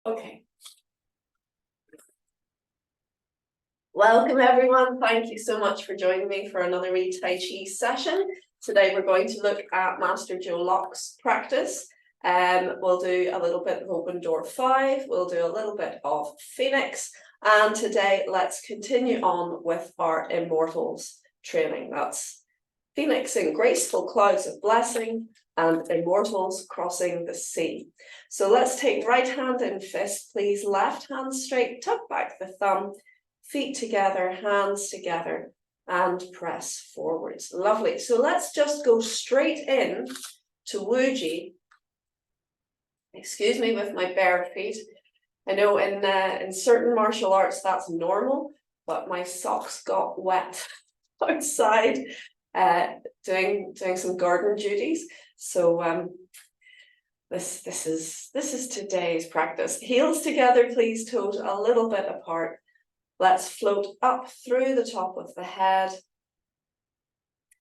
Okay. Welcome everyone. Thank you so much for joining me for another wee Tai Chi session. Today we're going to look at Master Joe Lok's practice. We'll do a little bit of Open Door 5, we'll do a little bit of Phoenix, and today let's continue on with our Immortals training. That's Phoenix in graceful clouds of blessing and Immortals crossing the sea. So let's take right hand in fist, please. Left hand straight, tuck back the thumb, feet together, hands together, and press forwards. Lovely. So let's just go straight in to Wuji. Excuse me with my bare feet. I know in certain martial arts that's normal, but my socks got wet outside doing some garden duties. So this is today's practice. Heels together, please, toes a little bit apart. Let's float up through the top of the head,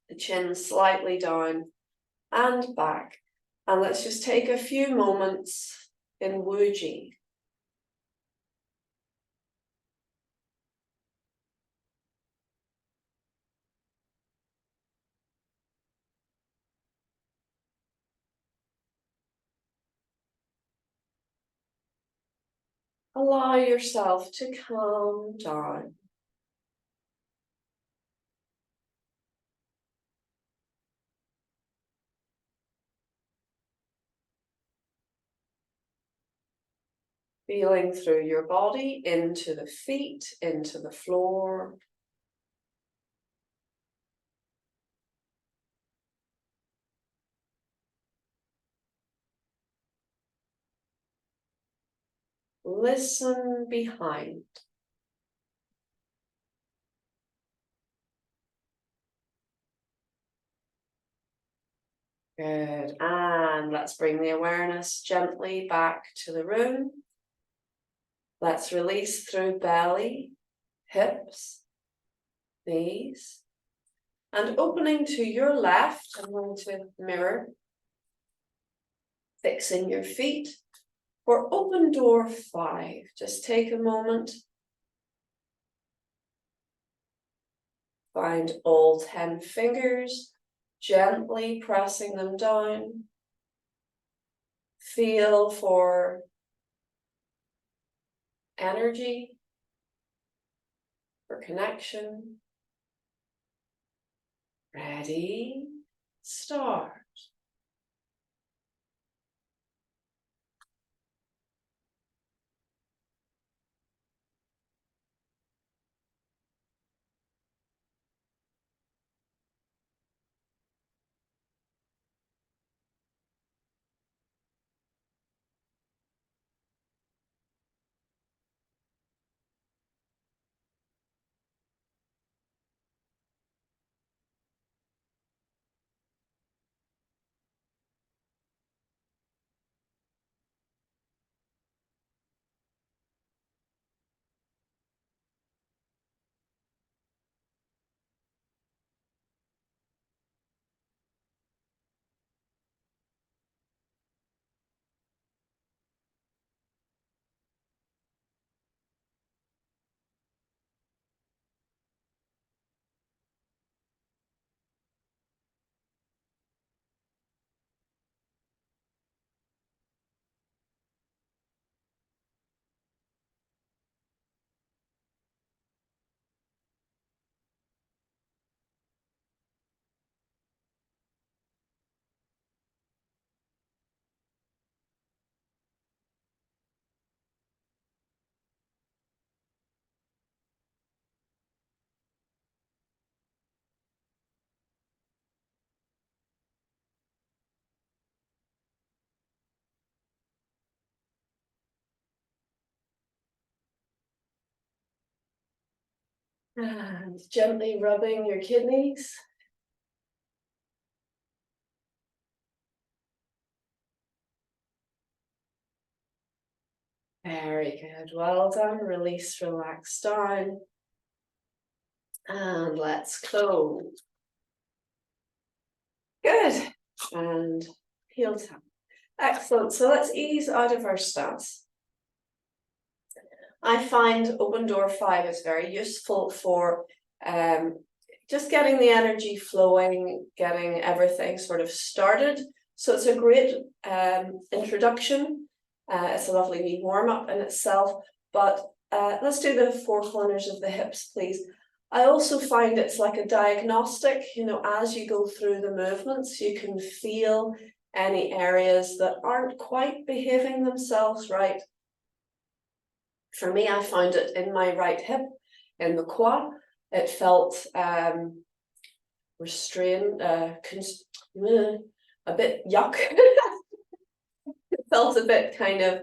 the chin slightly down and back. And let's just take a few moments in Wuji. Allow yourself to calm down. Feeling through your body, into the feet, into the floor. Listen behind. Good. And let's bring the awareness gently back to the room. Let's release through belly, hips, knees, and opening to your left. I'm going to mirror, fixing your feet for Open Door 5. Just take a moment. Find all 10 fingers, gently pressing them down. Feel for energy, for connection. Ready, start. And gently rubbing your kidneys. Very good. Well done. Release, relax down. And let's close. Good. And heel tap. Excellent. So let's ease out of our stance. I find open door 5 is very useful for just getting the energy flowing, getting everything sort of started. So it's a great introduction. It's a lovely wee warm-up in itself, but let's do the 4 corners of the hips, please. I also find it's like a diagnostic, you know, as you go through the movements, you can feel any areas that aren't quite behaving themselves right. For me, I found it in my right hip, in the quad. It felt restrained, a bit yuck. It felt a bit kind of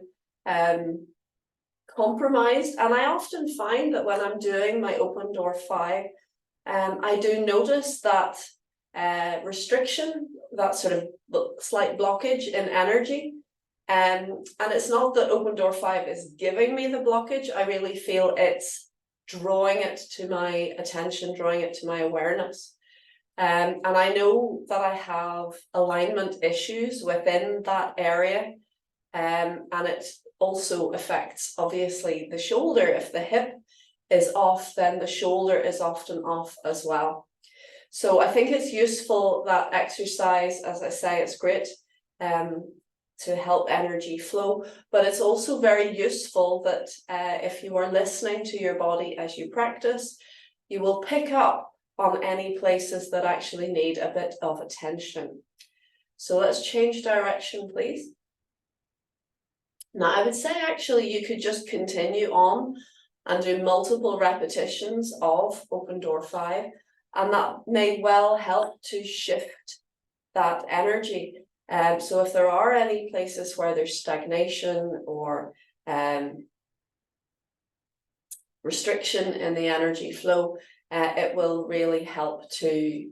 compromised. And I often find that when I'm doing my open door 5, I do notice that restriction, that sort of slight blockage in energy. And it's not that open door 5 is giving me the blockage. I really feel it's drawing it to my attention, drawing it to my awareness. And I know that I have alignment issues within that area. And it also affects, obviously, the shoulder. If the hip is off, then the shoulder is often off as well. So I think it's useful, that exercise. As I say, it's great to help energy flow, but it's also very useful that if you are listening to your body as you practice, you will pick up on any places that actually need a bit of attention. So let's change direction, please. Now, I would say actually you could just continue on and do multiple repetitions of open door 5, and that may well help to shift that energy. So if there are any places where there's stagnation or restriction in the energy flow, it will really help to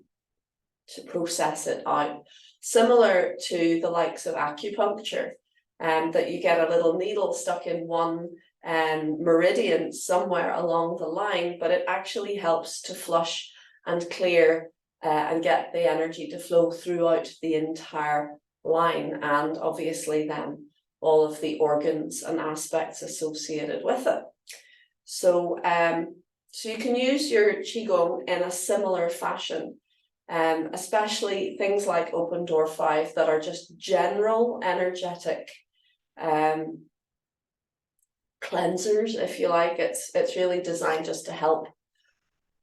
process it out. Similar to the likes of acupuncture, that you get a little needle stuck in one meridian somewhere along the line, but it actually helps to flush and clear and get the energy to flow throughout the entire line, and obviously then all of the organs and aspects associated with it. So so you can use your Qigong in a similar fashion, especially things like open door 5 that are just general energetic cleansers, if you like. It's really designed just to help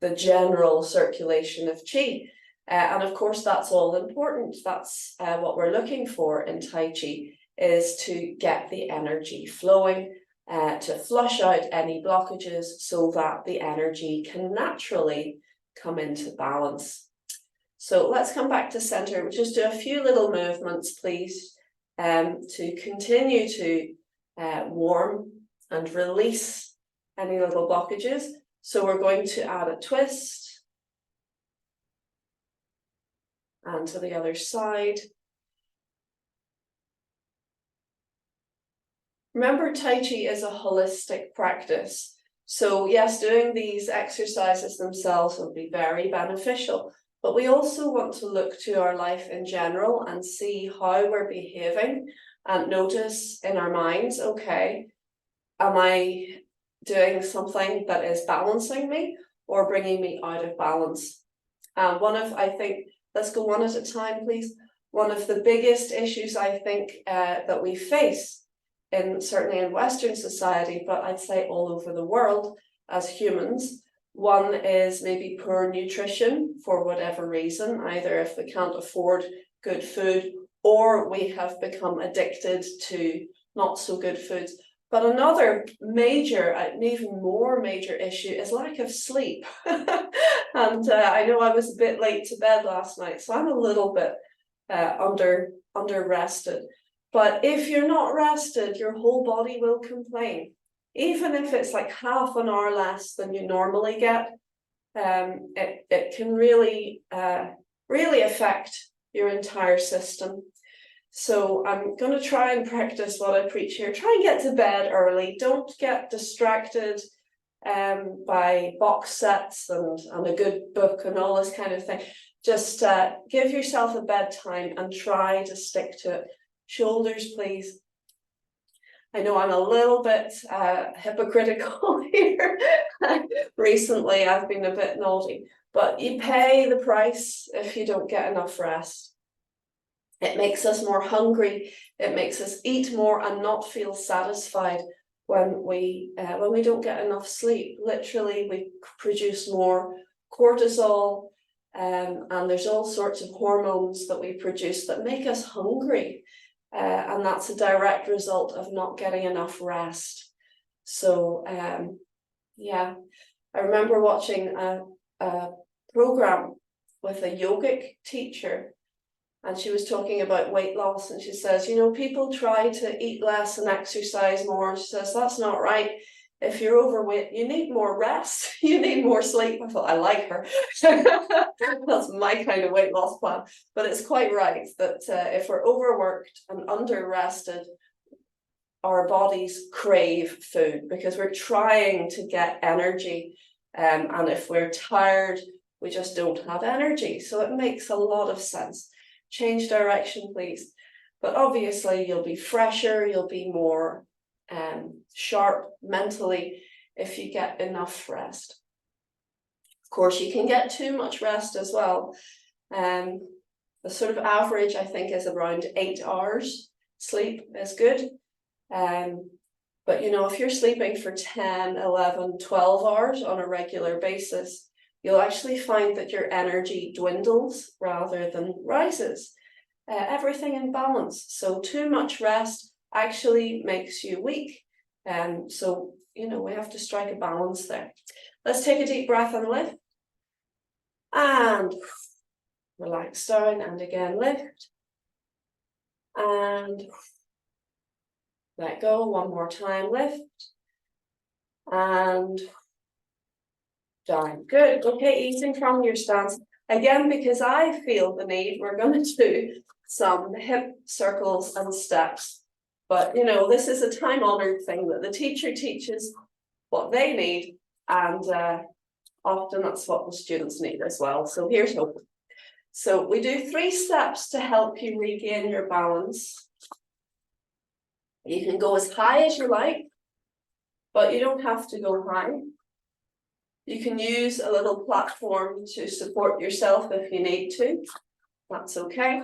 the general circulation of qi. And of course, that's all important. That's what we're looking for in Tai Chi, is to get the energy flowing, to flush out any blockages so that the energy can naturally come into balance. So let's come back to center. We'll just do a few little movements, please, to continue to warm and release any little blockages. So we're going to add a twist. And to the other side. Remember, Tai Chi is a holistic practice. So yes, doing these exercises themselves will be very beneficial, but we also want to look to our life in general and see how we're behaving, and notice in our minds, okay, am I doing something that is balancing me or bringing me out of balance? Let's go one at a time, please. One of the biggest issues I think that we face, certainly in Western society, but I'd say all over the world as humans, one is maybe poor nutrition for whatever reason, either if we can't afford good food or we have become addicted to not so good foods. But another major, and even more major issue is lack of sleep. And I know I was a bit late to bed last night, so I'm a little bit under rested. But if you're not rested, your whole body will complain. Even if it's like half an hour less than you normally get, it can really affect your entire system. So I'm going to try and practice what I preach here. Try and get to bed early. Don't get distracted by box sets and a good book and all this kind of thing. Just give yourself a bedtime and try to stick to it. Shoulders, please. I know I'm a little bit hypocritical here. Recently, I've been a bit naughty, but you pay the price if you don't get enough rest. It makes us more hungry. It makes us eat more and not feel satisfied when we don't get enough sleep. Literally, we produce more cortisol, and there's all sorts of hormones that we produce that make us hungry. And that's a direct result of not getting enough rest. So, yeah, I remember watching a program with a yogic teacher, and she was talking about weight loss, and she says, you know, people try to eat less and exercise more. She says, that's not right. If you're overweight, you need more rest. You need more sleep. I thought, I like her. That's my kind of weight loss plan. But it's quite right that if we're overworked and under-rested, our bodies crave food because we're trying to get energy. And if we're tired, we just don't have energy. So it makes a lot of sense. Change direction, please. But obviously you'll be fresher, you'll be more sharp mentally if you get enough rest. Of course, you can get too much rest as well. The sort of average, I think, is around 8 hours sleep is good. But you know, if you're sleeping for 10, 11, 12 hours on a regular basis, you'll actually find that your energy dwindles rather than rises. Everything in balance. So too much rest actually makes you weak. So, you know, we have to strike a balance there. Let's take a deep breath and lift. And relax down, and again lift. And let go. One more time, lift. And down. Good. Okay, easing from your stance. Again, because I feel the need, we're going to do some hip circles and steps. But, you know, this is a time-honored thing that the teacher teaches what they need, and often that's what the students need as well. So here's hoping. So we do 3 steps to help you regain your balance. You can go as high as you like, but you don't have to go high. You can use a little platform to support yourself if you need to. That's okay.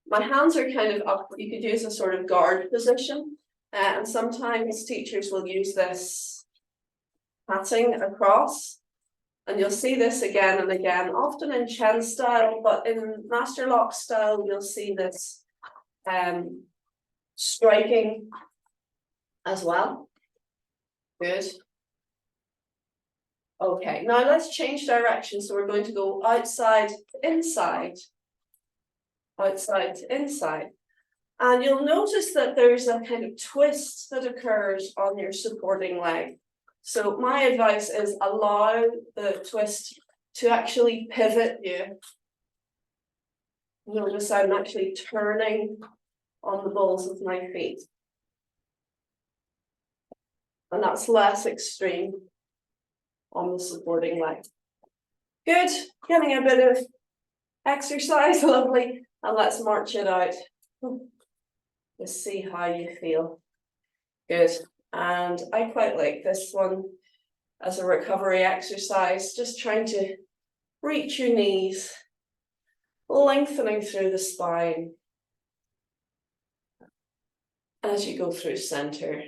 My hands are kind of up. You could use a sort of guard position. And sometimes teachers will use this patting across. And you'll see this again and again, often in Chen style, but in Master Lok style, you'll see this striking as well. Good. Okay, now let's change direction. So we're going to go outside to inside, outside to inside. And you'll notice that there's a kind of twist that occurs on your supporting leg. So my advice is allow the twist to actually pivot you. Notice I'm actually turning on the balls of my feet. And that's less extreme on the supporting leg. Good, getting a bit of exercise, lovely. And let's march it out. Let's see how you feel. Good. And I quite like this one as a recovery exercise, just trying to reach your knees, lengthening through the spine as you go through center.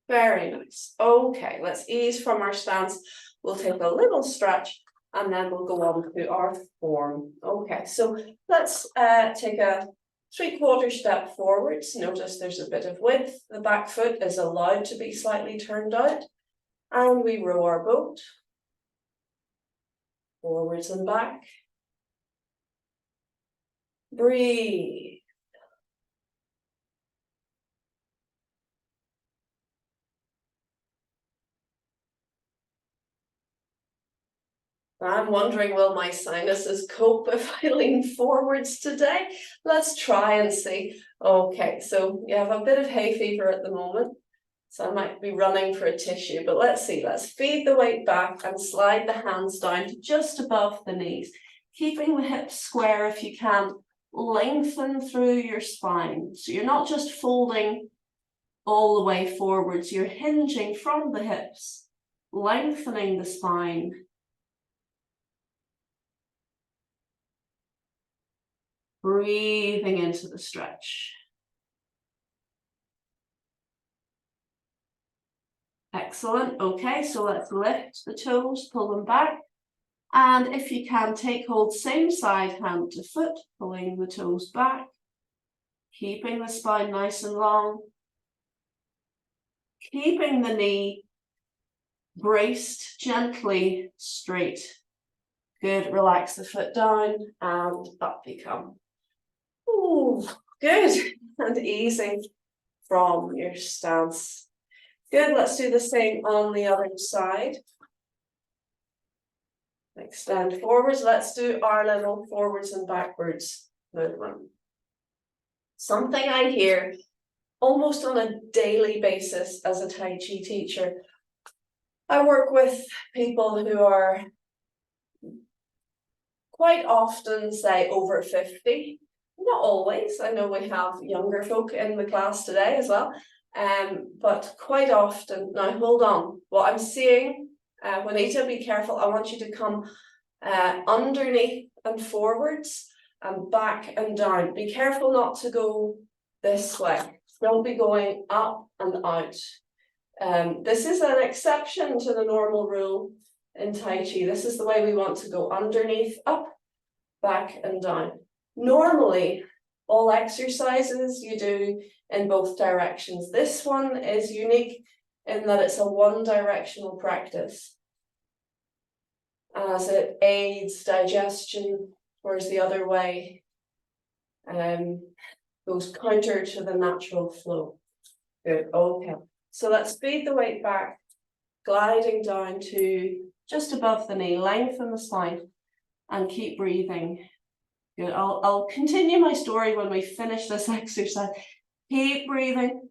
Very nice. Okay, let's ease from our stance. We'll take a little stretch and then we'll go on to our form. Okay, so let's take a 3/4 step forwards. Notice there's a bit of width. The back foot is allowed to be slightly turned out. And we row our boat forwards and back. Breathe. I'm wondering, will my sinuses cope if I lean forwards today? Let's try and see. Okay, so you have a bit of hay fever at the moment, so I might be running for a tissue, but let's see. Let's feed the weight back and slide the hands down to just above the knees, keeping the hips square if you can, lengthen through your spine. So you're not just folding all the way forwards, you're hinging from the hips, lengthening the spine. Breathing into the stretch. Excellent. Okay, so let's lift the toes, pull them back. And if you can, take hold same side, hand to foot, pulling the toes back, keeping the spine nice and long, keeping the knee braced gently straight. Good, relax the foot down and up you come. Ooh, good, and easing from your stance. Good, let's do the same on the other side. Extend forwards. Let's do our little forwards and backwards movement. Something I hear almost on a daily basis as a Tai Chi teacher. I work with people who are quite often, say, over 50. Not always. I know we have younger folk in the class today as well. But quite often, now hold on, what I'm seeing, Juanita, be careful, I want you to come underneath and forwards and back and down. Be careful not to go this way. Don't be going up and out. This is an exception to the normal rule in Tai Chi. This is the way we want to go: underneath, up, back and down. Normally, all exercises you do in both directions. This one is unique in that it's a one-directional practice, as it aids digestion, whereas the other way goes counter to the natural flow. Good, okay. So let's feed the weight back, gliding down to just above the knee, lengthen the spine, and keep breathing. Good. I'll continue my story when we finish this exercise. Keep breathing,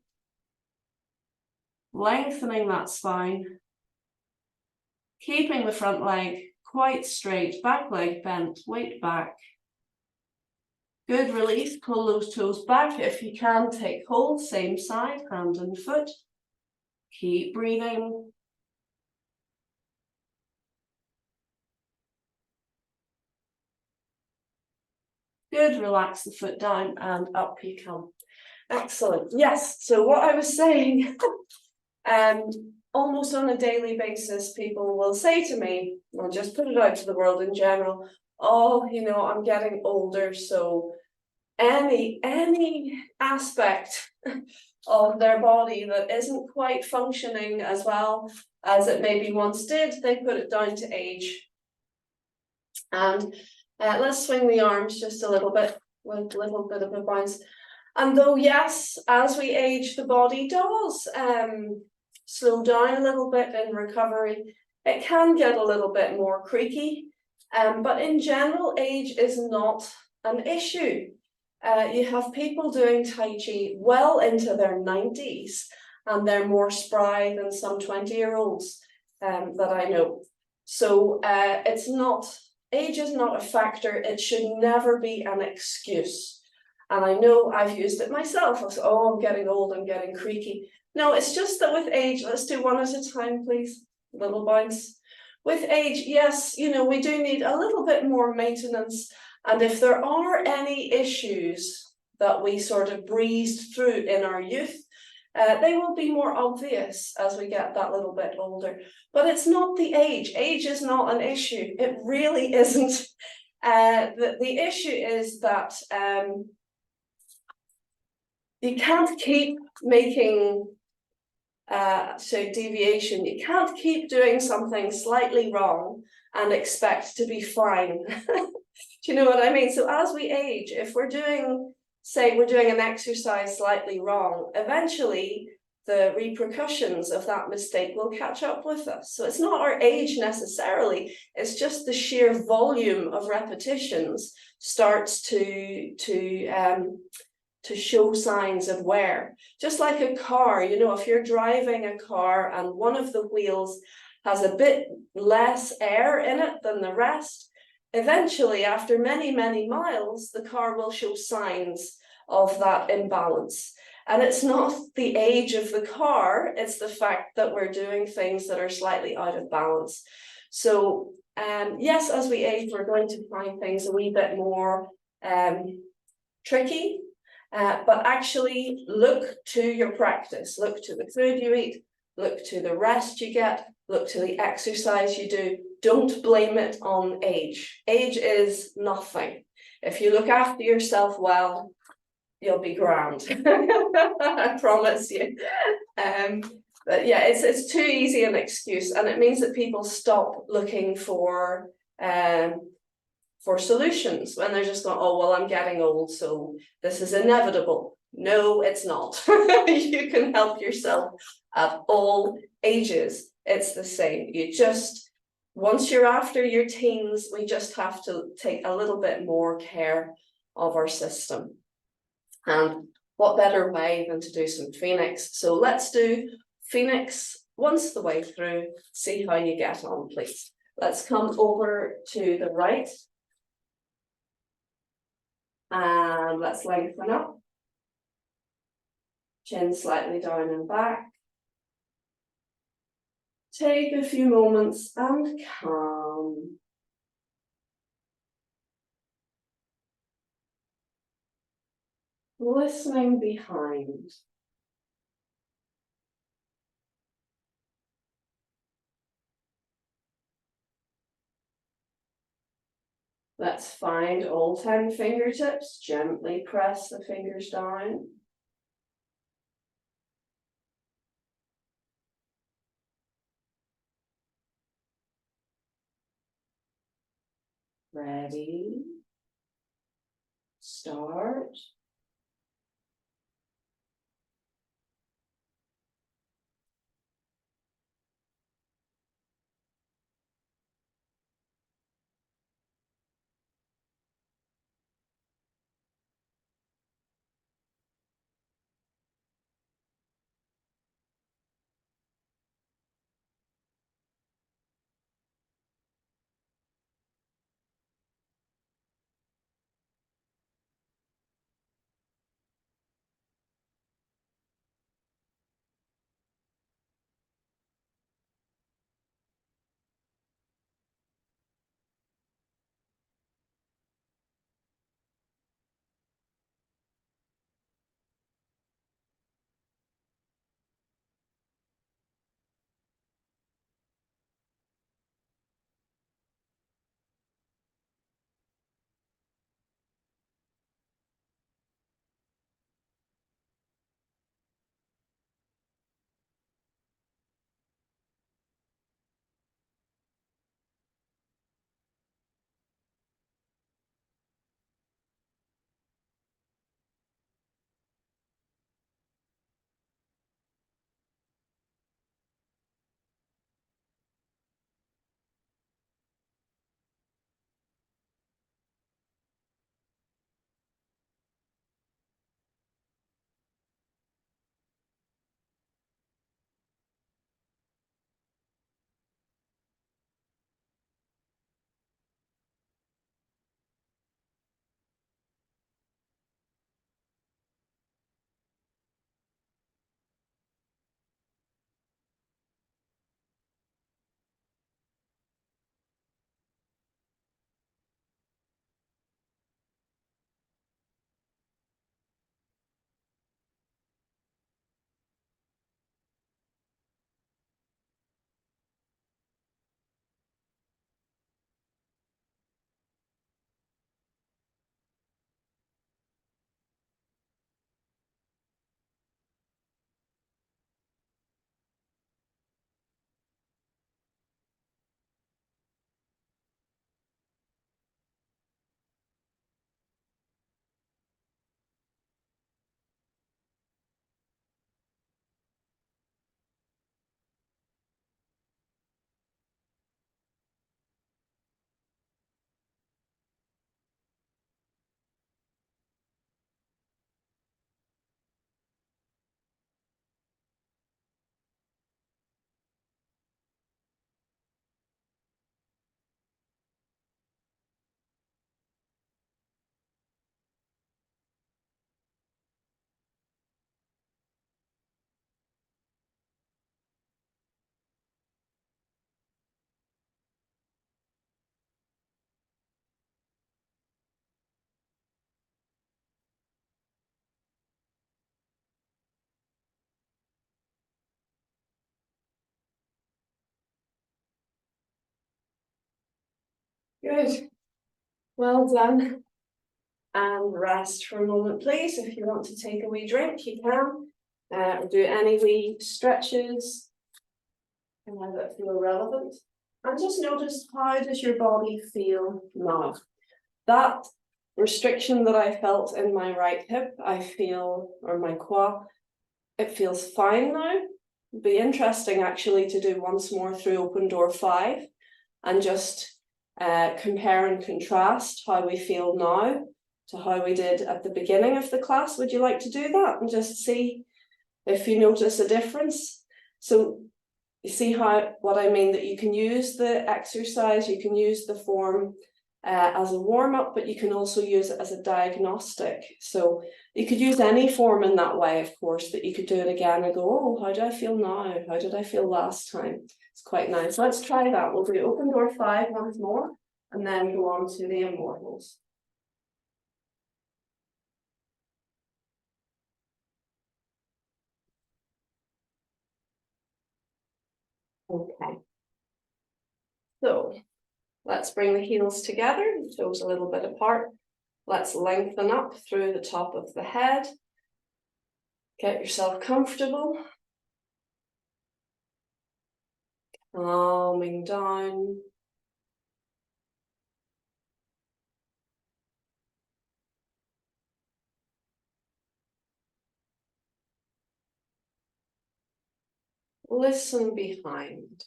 lengthening that spine, keeping the front leg quite straight, back leg bent, weight back. Good, release, pull those toes back. If you can, take hold, same side, hand and foot. Keep breathing. Good, relax the foot down and up you come. Excellent. Yes, so what I was saying, almost on a daily basis, people will say to me, I'll just put it out to the world in general, oh, you know, I'm getting older, so any aspect of their body that isn't quite functioning as well as it maybe once did, they put it down to age. And let's swing the arms just a little bit, with a little bit of a bounce. And though, yes, as we age, the body does slow down a little bit in recovery, it can get a little bit more creaky. But in general, age is not an issue. You have people doing Tai Chi well into their 90s, and they're more spry than some 20-year-olds that I know. So it's not, age is not a factor. It should never be an excuse. And I know I've used it myself. I say, oh, I'm getting old, I'm getting creaky. No, it's just that with age, let's do one at a time, please. Little bounce. With age, yes, you know, we do need a little bit more maintenance. And if there are any issues that we sort of breezed through in our youth, they will be more obvious as we get that little bit older. But it's not the age. Age is not an issue. It really isn't. The issue is that you can't keep making deviation. You can't keep doing something slightly wrong and expect to be fine. Do you know what I mean? So as we age, if we're doing, say we're doing an exercise slightly wrong, eventually the repercussions of that mistake will catch up with us. So it's not our age necessarily, it's just the sheer volume of repetitions starts to show signs of wear. Just like a car, you know, if you're driving a car and one of the wheels has a bit less air in it than the rest, eventually, after many, many miles, the car will show signs of that imbalance. And it's not the age of the car, it's the fact that we're doing things that are slightly out of balance. So yes, as we age, we're going to find things a wee bit more tricky, but actually look to your practice, look to the food you eat, look to the rest you get, look to the exercise you do. Don't blame it on age. Age is nothing. If you look after yourself well, you'll be grand. I promise you. But yeah, it's too easy an excuse, and it means that people stop looking for solutions when they're just going, oh, well, I'm getting old, so this is inevitable. No, it's not. You can help yourself at all ages. It's the same. You just, once you're after your teens, we just have to take a little bit more care of our system. And what better way than to do some Phoenix? So let's do Phoenix once the way through, see how you get on, please. Let's come over to the right. And let's lengthen up. Chin slightly down and back. Take a few moments and calm. Listening behind. Let's find all 10 fingertips. Gently press the fingers down. Ready. Start. Good. Well done. And rest for a moment, please. If you want to take a wee drink, you can. Or do any wee stretches that feel relevant. And just notice, how does your body feel now? That restriction that I felt in my right hip, I feel, or my quad, it feels fine now. It'd be interesting actually to do once more through open door 5 and just compare and contrast how we feel now to how we did at the beginning of the class. Would you like to do that and just see if you notice a difference? So you see what I mean, that you can use the exercise, you can use the form as a warm-up, but you can also use it as a diagnostic. So you could use any form in that way, of course, that you could do it again and go, oh, how do I feel now? How did I feel last time? It's quite nice. Let's try that. We'll do open door 5 once more, and then go on to the Immortals. Okay. So let's bring the heels together, toes a little bit apart. Let's lengthen up through the top of the head. Get yourself comfortable. Calming down. Listen behind.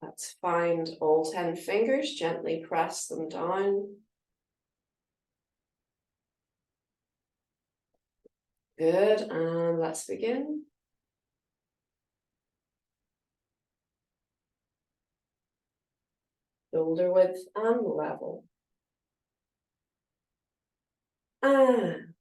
Let's find all 10 fingers, gently press them down. Good, and let's begin. Shoulder width and level. And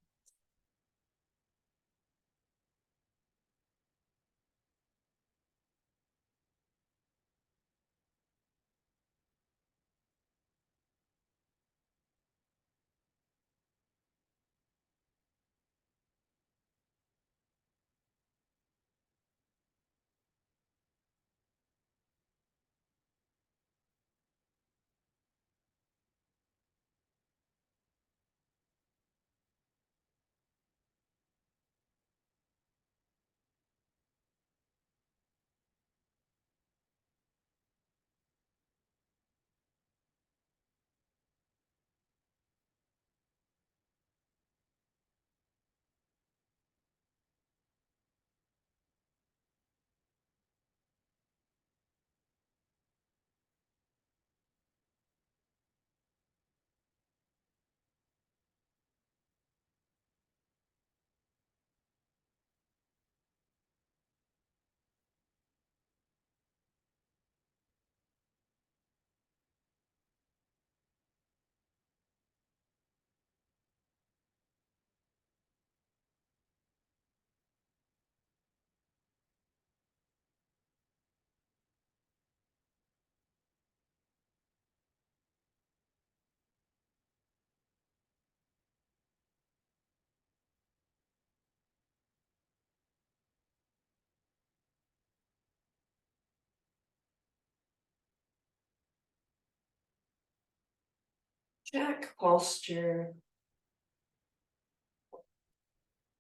check posture.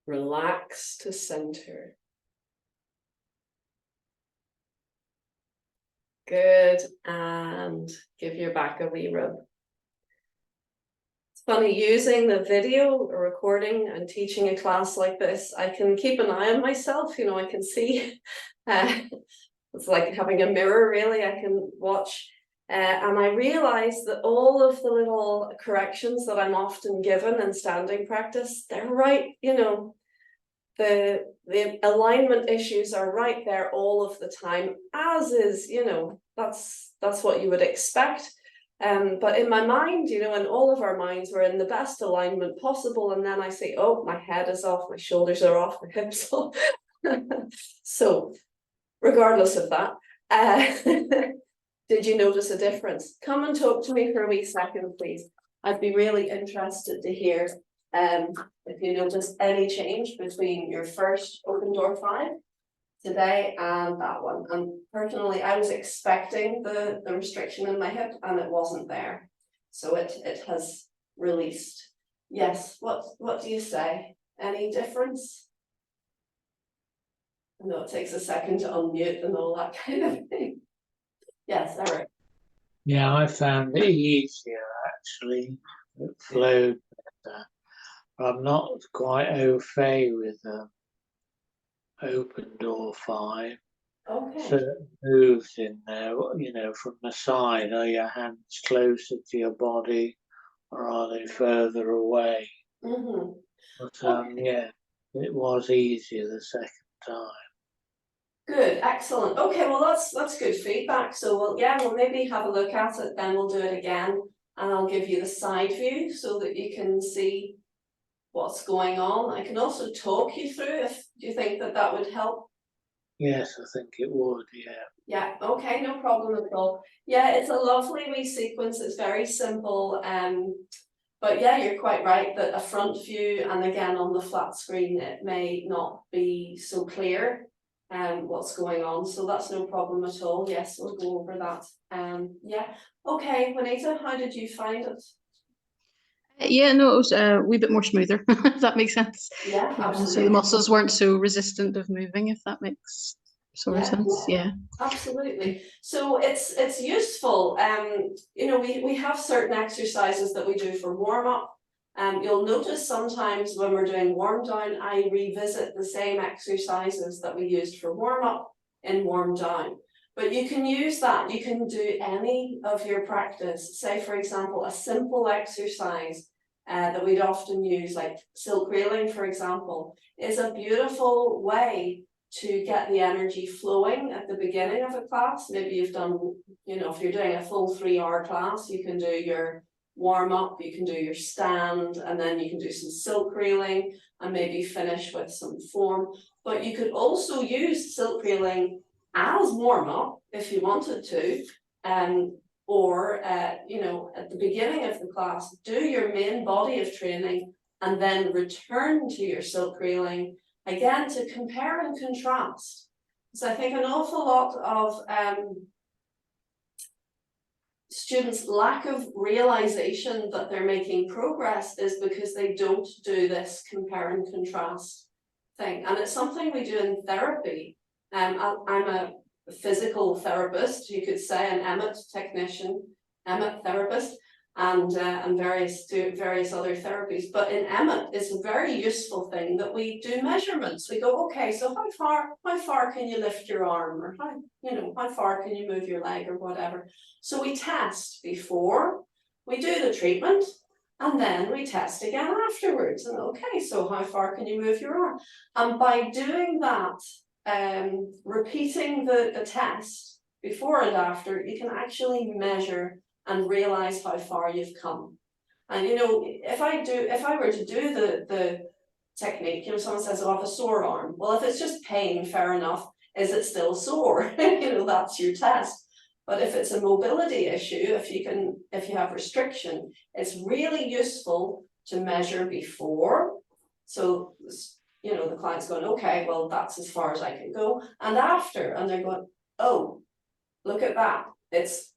Relax to center. Good, and give your back a wee rub. It's funny, using the video or recording and teaching a class like this, I can keep an eye on myself, you know, I can see. It's like having a mirror, really. I can watch. And I realize that all of the little corrections that I'm often given in standing practice, they're right, you know, the alignment issues are right there all of the time, as is, you know, that's what you would expect. But in my mind, you know, in all of our minds, we're in the best alignment possible. And then I say, oh, my head is off, my shoulders are off, my hips off. So regardless of that, did you notice a difference? Come and talk to me for a wee second, please. I'd be really interested to hear if you notice any change between your first open door 5 today and that one. And personally, I was expecting the restriction in my hip and it wasn't there. So it has released. Yes, what do you say? Any difference? I know it takes a second to unmute and all that kind of thing. Yes, Eric. Yeah, I found it easier actually. It flowed better. I'm not quite au fait with open door 5. Okay. Certain moves in there, you know, from the side. Are your hands closer to your body or are they further away? Mm-hmm. But yeah, it was easier the second time. Good, excellent. Okay, well that's good feedback. So we'll maybe have a look at it, then we'll do it again, and I'll give you the side view so that you can see what's going on. I can also talk you through if you think that would help. Yes, I think it would, yeah. Yeah, okay, no problem at all. Yeah, it's a lovely wee sequence. It's very simple. But yeah, you're quite right that a front view and again on the flat screen it may not be so clear what's going on. So that's no problem at all. Yes, we'll go over that. Yeah. Okay, Juanita, how did you find it? Yeah, no, it was a wee bit more smoother, if that makes sense. Yeah, absolutely. So the muscles weren't so resistant of moving, if that makes sort of sense. Yeah. Absolutely. So it's useful. You know, we have certain exercises that we do for warm up. You'll notice sometimes when we're doing warm down, I revisit the same exercises that we used for warm up in warm down. But you can use that. You can do any of your practice. Say, for example, a simple exercise that we'd often use, like silk reeling, for example, is a beautiful way to get the energy flowing at the beginning of a class. Maybe you've done, you know, if you're doing a full 3-hour class, you can do your warm up, you can do your stand, and then you can do some silk reeling and maybe finish with some form. But you could also use silk reeling as warm up if you wanted to, or you know, at the beginning of the class, do your main body of training and then return to your silk reeling again to compare and contrast. So I think an awful lot of students' lack of realization that they're making progress is because they don't do this compare and contrast thing. And it's something we do in therapy. I'm a physical therapist, you could say, an EMET technician, EMET therapist, and various other therapies. But in EMET, it's a very useful thing that we do measurements. We go, okay, so how far can you lift your arm, or how far can you move your leg, or whatever. So we test before we do the treatment, and then we test again afterwards. And okay, so how far can you move your arm? And by doing that, repeating the test before and after, you can actually measure and realize how far you've come. And you know, if I were to do the technique, you know, someone says, oh, I have a sore arm. Well, if it's just pain, fair enough. Is it still sore? You know, that's your test. But if it's a mobility issue, if you have restriction, it's really useful to measure before. So, you know, the client's going, okay, well, that's as far as I can go. And after, and they're going, oh, look at that. It's,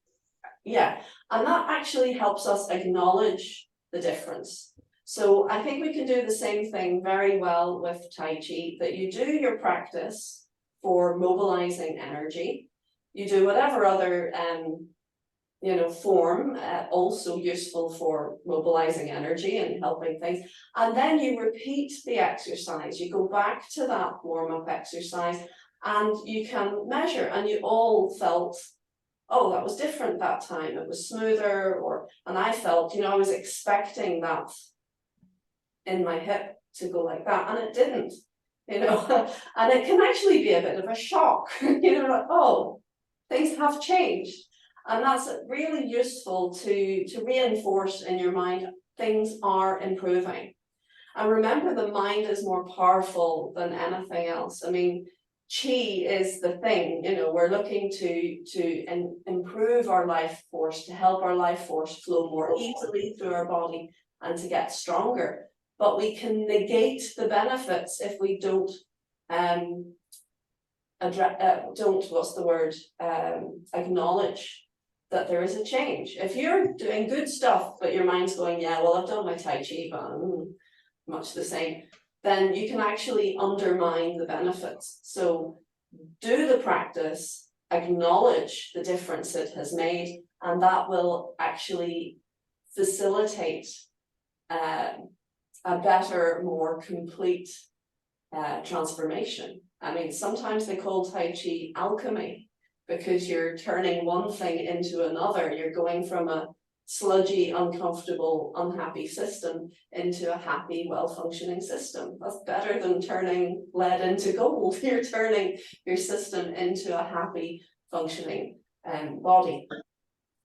yeah. And that actually helps us acknowledge the difference. So I think we can do the same thing very well with Tai Chi, that you do your practice for mobilizing energy. You do whatever other you know, form also useful for mobilizing energy and helping things. And then you repeat the exercise. You go back to that warm-up exercise and you can measure, and you all felt, oh, that was different that time. It was smoother, and I felt, you know, I was expecting that in my hip to go like that, and it didn't, you know. And it can actually be a bit of a shock, you know, like, oh, things have changed. And that's really useful to reinforce in your mind things are improving. And remember, the mind is more powerful than anything else. I mean, chi is the thing, you know, we're looking to improve our life force, to help our life force flow more easily through our body and to get stronger. but we can negate the benefits if we don't acknowledge that there is a change. If you're doing good stuff, but your mind's going, yeah, well, I've done my Tai Chi, but much the same, then you can actually undermine the benefits. So do the practice, acknowledge the difference it has made, and that will actually facilitate a better, more complete transformation. I mean, sometimes they call Tai Chi alchemy, because you're turning one thing into another. You're going from a sludgy, uncomfortable, unhappy system into a happy, well-functioning system. That's better than turning lead into gold. You're turning your system into a happy, functioning body.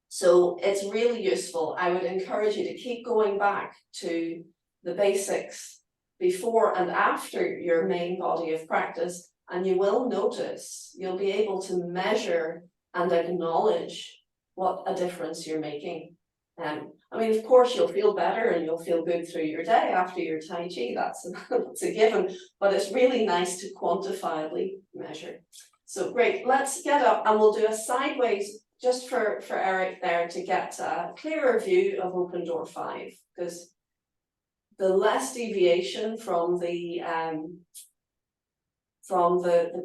So it's really useful. I would encourage you to keep going back to the basics before and after your main body of practice, and you will notice, you'll be able to measure and acknowledge what a difference you're making. I mean, of course, you'll feel better and you'll feel good through your day after your Tai Chi, that's a given, but it's really nice to quantifiably measure. So great, let's get up and we'll do a sideways just for Eric there to get a clearer view of Open Door 5, because the less deviation from the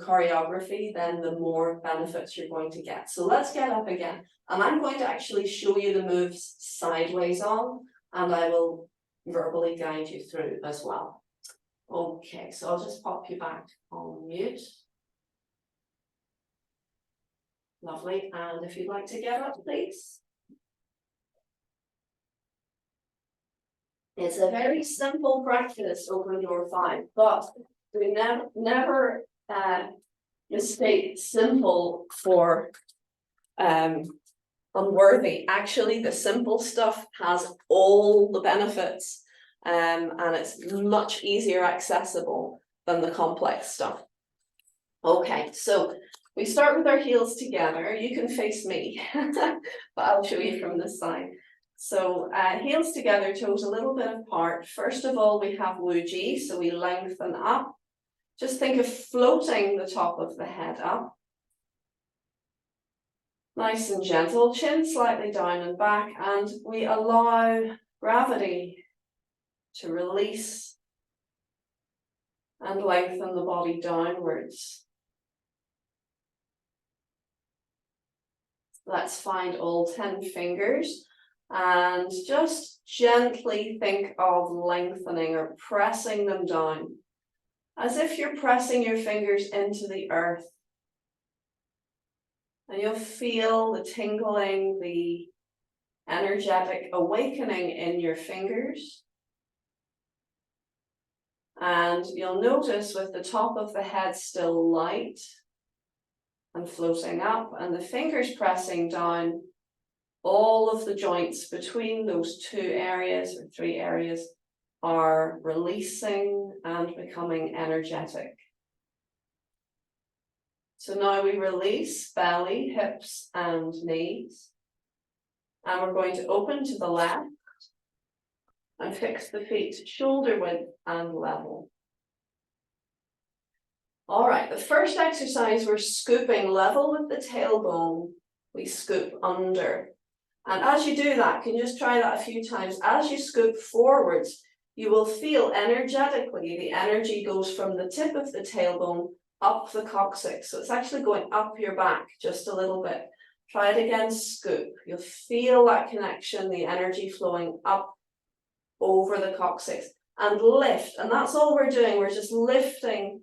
choreography, then the more benefits you're going to get. So let's get up again. And I'm going to actually show you the moves sideways on, and I will verbally guide you through as well. Okay, so I'll just pop you back on mute. Lovely, and if you'd like to get up, please. It's a very simple practice, Open Door 5, but we never mistake simple for unworthy. Actually, the simple stuff has all the benefits, and it's much easier accessible than the complex stuff. Okay, so we start with our heels together. You can face me, but I'll show you from this side. So heels together, toes a little bit apart. First of all, we have Wuji, so we lengthen up. Just think of floating the top of the head up. Nice and gentle, chin slightly down and back, and we allow gravity to release and lengthen the body downwards. Let's find all 10 fingers and just gently think of lengthening or pressing them down, as if you're pressing your fingers into the earth. And you'll feel the tingling, the energetic awakening in your fingers. And you'll notice with the top of the head still light and floating up, and the fingers pressing down, all of the joints between those 2 areas or 3 areas are releasing and becoming energetic. So now we release belly, hips, and knees. And we're going to open to the left and fix the feet shoulder width and level. All right, the first exercise, we're scooping level with the tailbone. We scoop under. And as you do that, can you just try that a few times? As you scoop forwards, you will feel energetically the energy goes from the tip of the tailbone up the coccyx. So it's actually going up your back just a little bit. Try it again, scoop. You'll feel that connection, the energy flowing up over the coccyx, and lift. And that's all we're doing. We're just lifting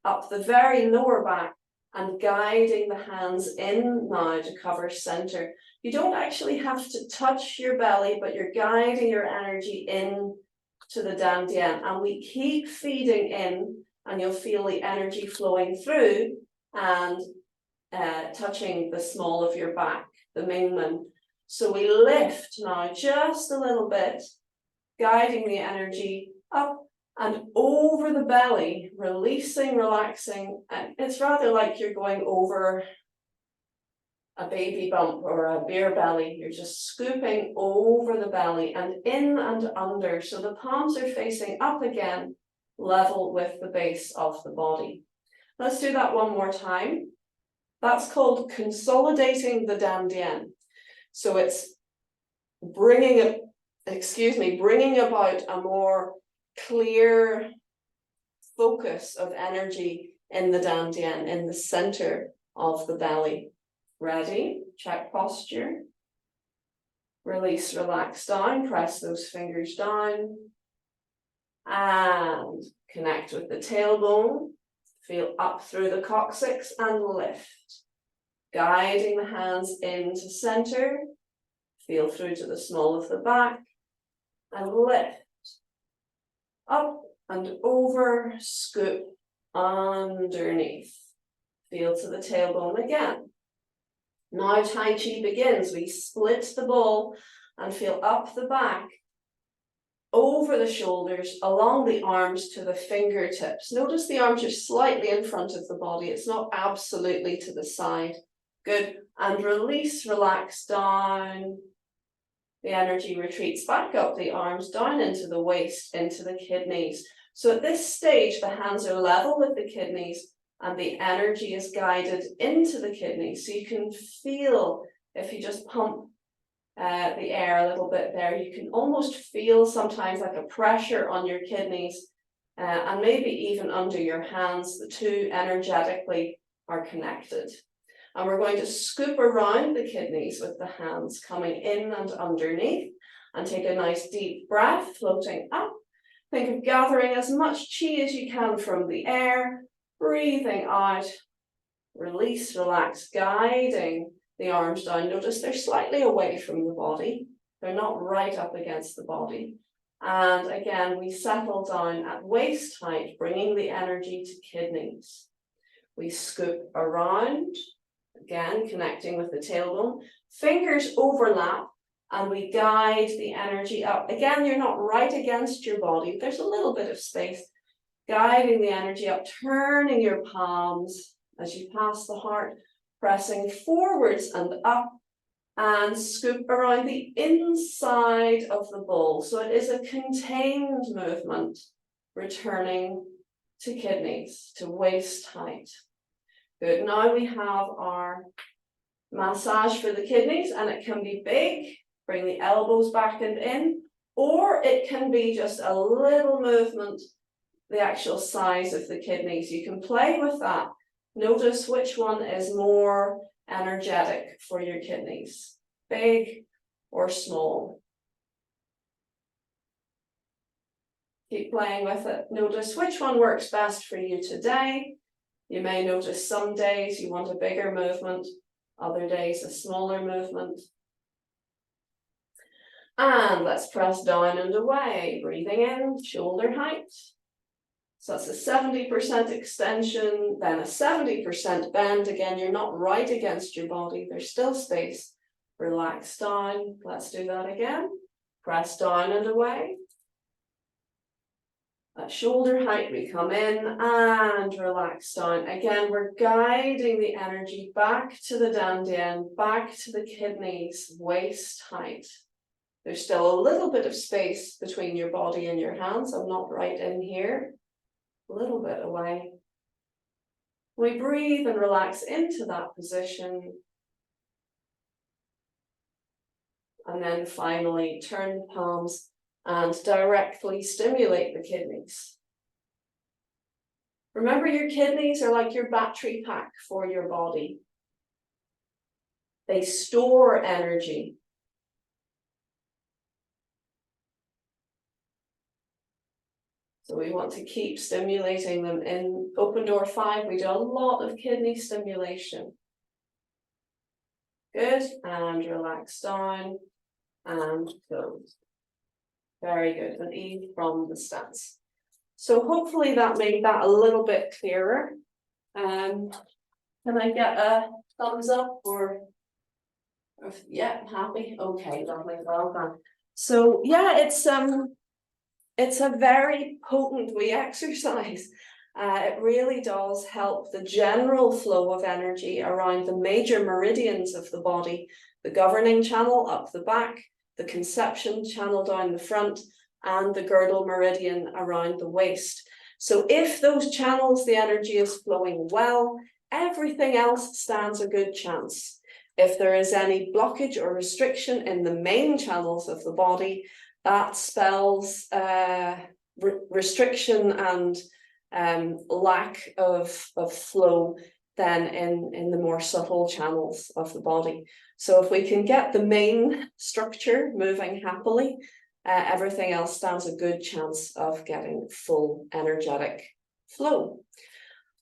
up the very lower back and guiding the hands in now to cover center. You don't actually have to touch your belly, but you're guiding your energy in to the dantian. And we keep feeding in, and you'll feel the energy flowing through and touching the small of your back, the Mingmen. So we lift now just a little bit, guiding the energy up and over the belly, releasing, relaxing. And it's rather like you're going over a baby bump or a beer belly. You're just scooping over the belly and in and under. So the palms are facing up again, level with the base of the body. Let's do that one more time. That's called consolidating the dantian. So it's bringing about a more clear focus of energy in the dantian, in the center of the belly. Ready? Check posture. Release, relax down, press those fingers down. And connect with the tailbone. Feel up through the coccyx and lift. Guiding the hands into center. Feel through to the small of the back. And lift. Up and over, scoop underneath. Feel to the tailbone again. Now Tai Chi begins. We split the ball and feel up the back, over the shoulders, along the arms to the fingertips. Notice the arms are slightly in front of the body. It's not absolutely to the side. Good. And release, relax down. The energy retreats back up the arms, down into the waist, into the kidneys. So at this stage, the hands are level with the kidneys and the energy is guided into the kidneys. So you can feel, if you just pump the air a little bit there, you can almost feel sometimes like a pressure on your kidneys and maybe even under your hands. The two energetically are connected. And we're going to scoop around the kidneys with the hands coming in and underneath, and take a nice deep breath, floating up. Think of gathering as much chi as you can from the air, breathing out, release, relax, guiding the arms down. Notice they're slightly away from the body. They're not right up against the body. And again, we settle down at waist height, bringing the energy to kidneys. We scoop around, again, connecting with the tailbone. Fingers overlap, and we guide the energy up. Again, you're not right against your body. There's a little bit of space. Guiding the energy up, turning your palms as you pass the heart, pressing forwards and up, and scoop around the inside of the bowl. So it is a contained movement, returning to kidneys, to waist height. Good. Now we have our massage for the kidneys, and it can be big. Bring the elbows back and in, or it can be just a little movement, the actual size of the kidneys. You can play with that. Notice which one is more energetic for your kidneys, big or small. Keep playing with it. Notice which one works best for you today. You may notice some days you want a bigger movement, other days a smaller movement. And let's press down and away, breathing in, shoulder height. So that's a 70% extension, then a 70% bend. Again, you're not right against your body. There's still space. Relax down. Let's do that again. Press down and away. At shoulder height, we come in and relax down. Again, we're guiding the energy back to the dantian, back to the kidneys, waist height. There's still a little bit of space between your body and your hands. I'm not right in here. A little bit away. We breathe and relax into that position. And then finally turn the palms and directly stimulate the kidneys. Remember, your kidneys are like your battery pack for your body. They store energy. So we want to keep stimulating them. In Open Door 5, we do a lot of kidney stimulation. Good, and relax down and close. Very good, and ease from the stance. So hopefully that made that a little bit clearer. Can I get a thumbs up or yeah, happy? Okay, lovely, well done. So yeah, it's a very potent wee exercise. It really does help the general flow of energy around the major meridians of the body, the governing channel up the back, the conception channel down the front, and the girdle meridian around the waist. So if those channels, the energy is flowing well, everything else stands a good chance. If there is any blockage or restriction in the main channels of the body, that spells restriction and lack of flow then in the more subtle channels of the body. So if we can get the main structure moving happily, everything else stands a good chance of getting full energetic flow.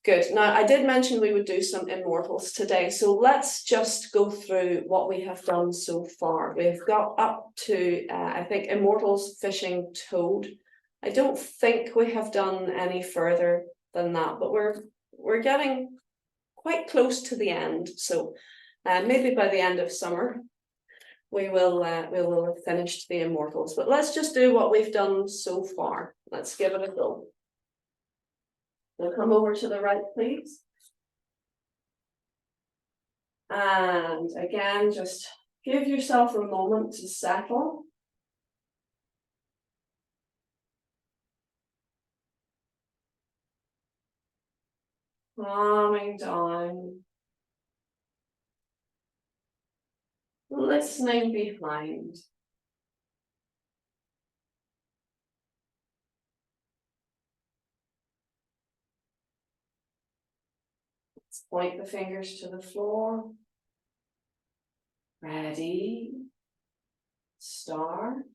Good. Now, I did mention we would do some immortals today, so let's just go through what we have done so far. We've got up to, I think, Immortals Fishing Toad. I don't think we have done any further than that, but we're getting quite close to the end. So maybe by the end of summer, we will have finished the Immortals. But let's just do what we've done so far. Let's give it a go. We'll come over to the right, please. And again, just give yourself a moment to settle. Calming down. Listening behind. Let's point the fingers to the floor. Ready. Start.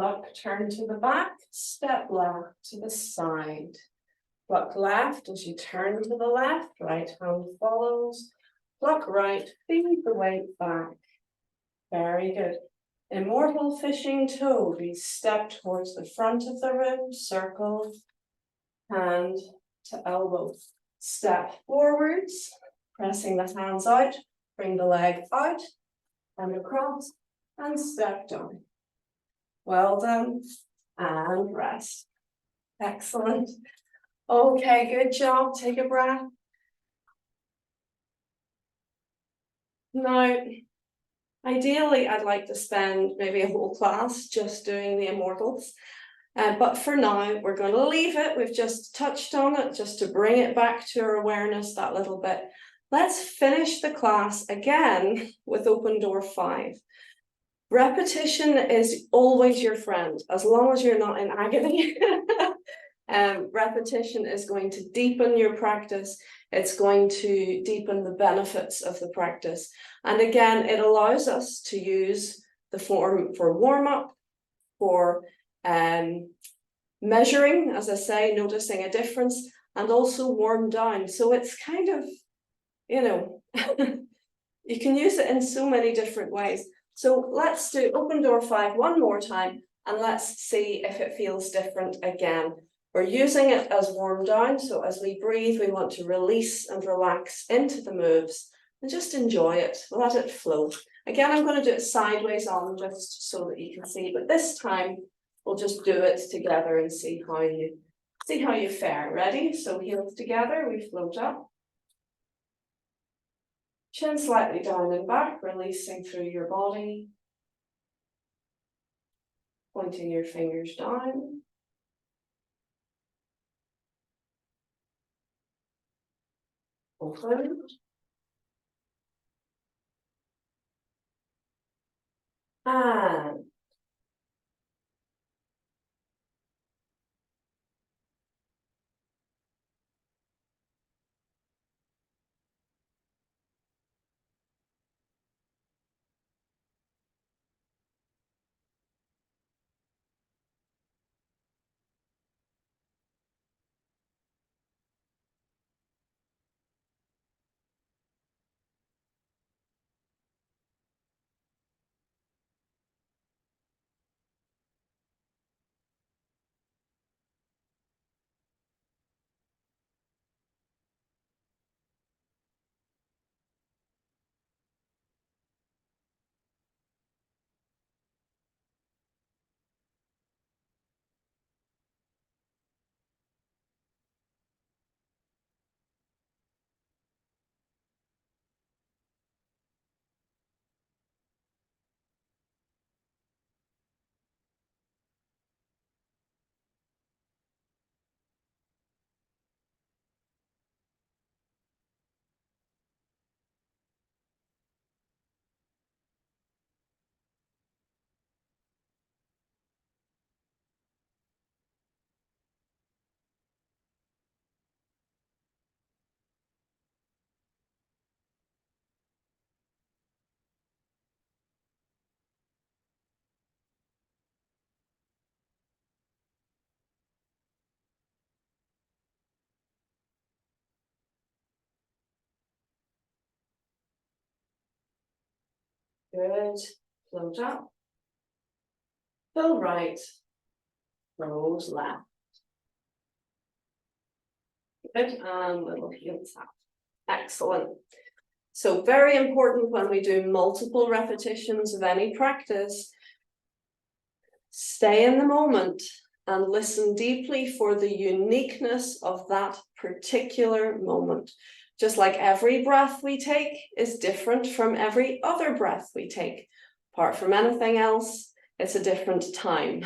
Pluck, turn to the back, step left to the side. Pluck left as you turn to the left, right hand follows. Pluck right, feed the weight back. Very good. Immortal Fishing Toad. We step towards the front of the room, circle, hand to elbow. Step forwards, pressing the hands out, bring the leg out and across, and step down. Well done, and rest. Excellent. Okay, good job. Take a breath. Now, ideally, I'd like to spend maybe a whole class just doing the Immortals. But for now, we're going to leave it. We've just touched on it just to bring it back to our awareness that little bit. Let's finish the class again with Open Door 5. Repetition is always your friend, as long as you're not in agony. Repetition is going to deepen your practice. It's going to deepen the benefits of the practice. And again, it allows us to use the form for warm-up, for measuring, as I say, noticing a difference, and also warm down. So it's kind of, you know, you can use it in so many different ways. So let's do Open Door 5 one more time, and let's see if it feels different again. We're using it as warm down, so as we breathe, we want to release and relax into the moves and just enjoy it, let it flow. Again, I'm going to do it sideways on just so that you can see, but this time we'll just do it together and see how you fare. Ready? So heels together, we float up. Chin slightly down and back, releasing through your body. Pointing your fingers down. Open. And good. Float up. Fill right. Close left. Good, and little heel tap. Excellent. So very important when we do multiple repetitions of any practice, stay in the moment and listen deeply for the uniqueness of that particular moment. Just like every breath we take is different from every other breath we take. Apart from anything else, it's a different time.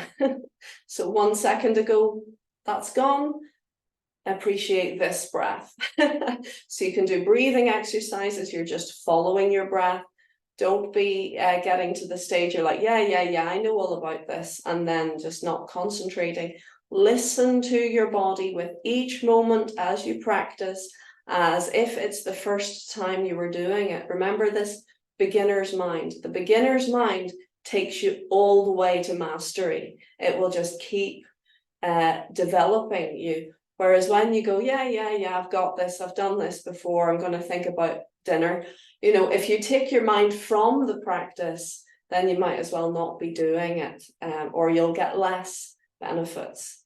So 1 second ago, that's gone. Appreciate this breath. So you can do breathing exercises. You're just following your breath. Don't be getting to the stage you're like, yeah, I know all about this, and then just not concentrating. Listen to your body with each moment as you practice, as if it's the first time you were doing it. Remember this beginner's mind. The beginner's mind takes you all the way to mastery. It will just keep developing you. Whereas when you go, yeah, I've got this, I've done this before, I'm going to think about dinner. You know, if you take your mind from the practice, then you might as well not be doing it, or you'll get less benefits.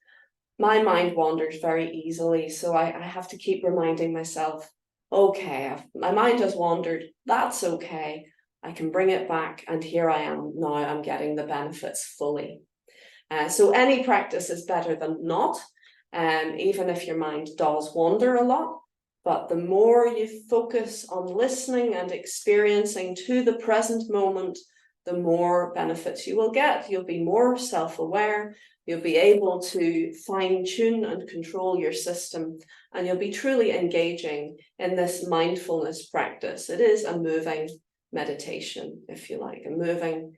My mind wanders very easily, so I have to keep reminding myself, okay, my mind has wandered, that's okay. I can bring it back, and here I am now, I'm getting the benefits fully. So any practice is better than not, even if your mind does wander a lot. But the more you focus on listening and experiencing to the present moment, the more benefits you will get. You'll be more self-aware, you'll be able to fine-tune and control your system, and you'll be truly engaging in this mindfulness practice. It is a moving meditation, if you like, a moving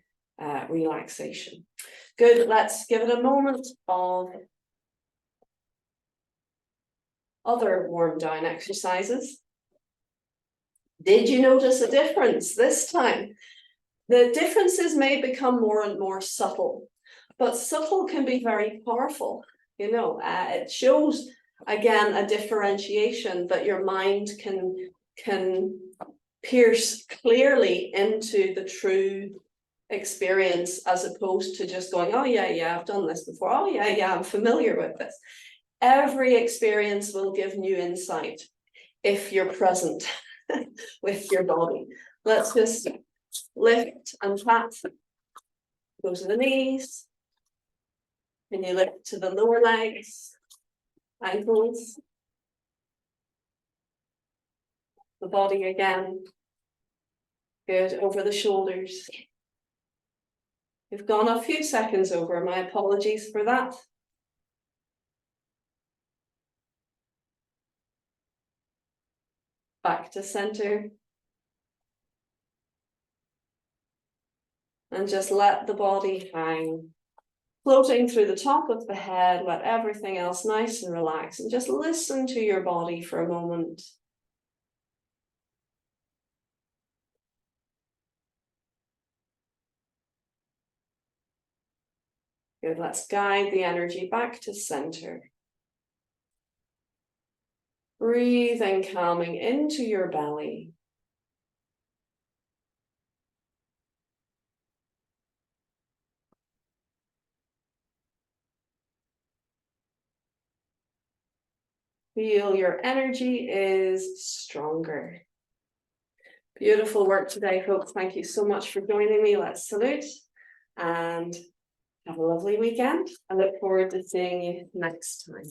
relaxation. Good, let's give it a moment of other warm down exercises. Did you notice a difference this time? The differences may become more and more subtle, but subtle can be very powerful. You know, it shows, again, a differentiation that your mind can pierce clearly into the true experience, as opposed to just going, oh yeah, I've done this before. Oh yeah, I'm familiar with this. Every experience will give new insight if you're present with your body. Let's just lift and pat. Go to the knees. Can you lift to the lower legs, ankles, the body again. Good, over the shoulders. We've gone a few seconds over, my apologies for that. Back to center. And just let the body hang. Floating through the top of the head, let everything else nice and relaxed, and just listen to your body for a moment. Good, let's guide the energy back to center. Breathing, calming into your belly. Feel your energy is stronger. Beautiful work today, folks. Thank you so much for joining me. Let's salute and have a lovely weekend. I look forward to seeing you next time.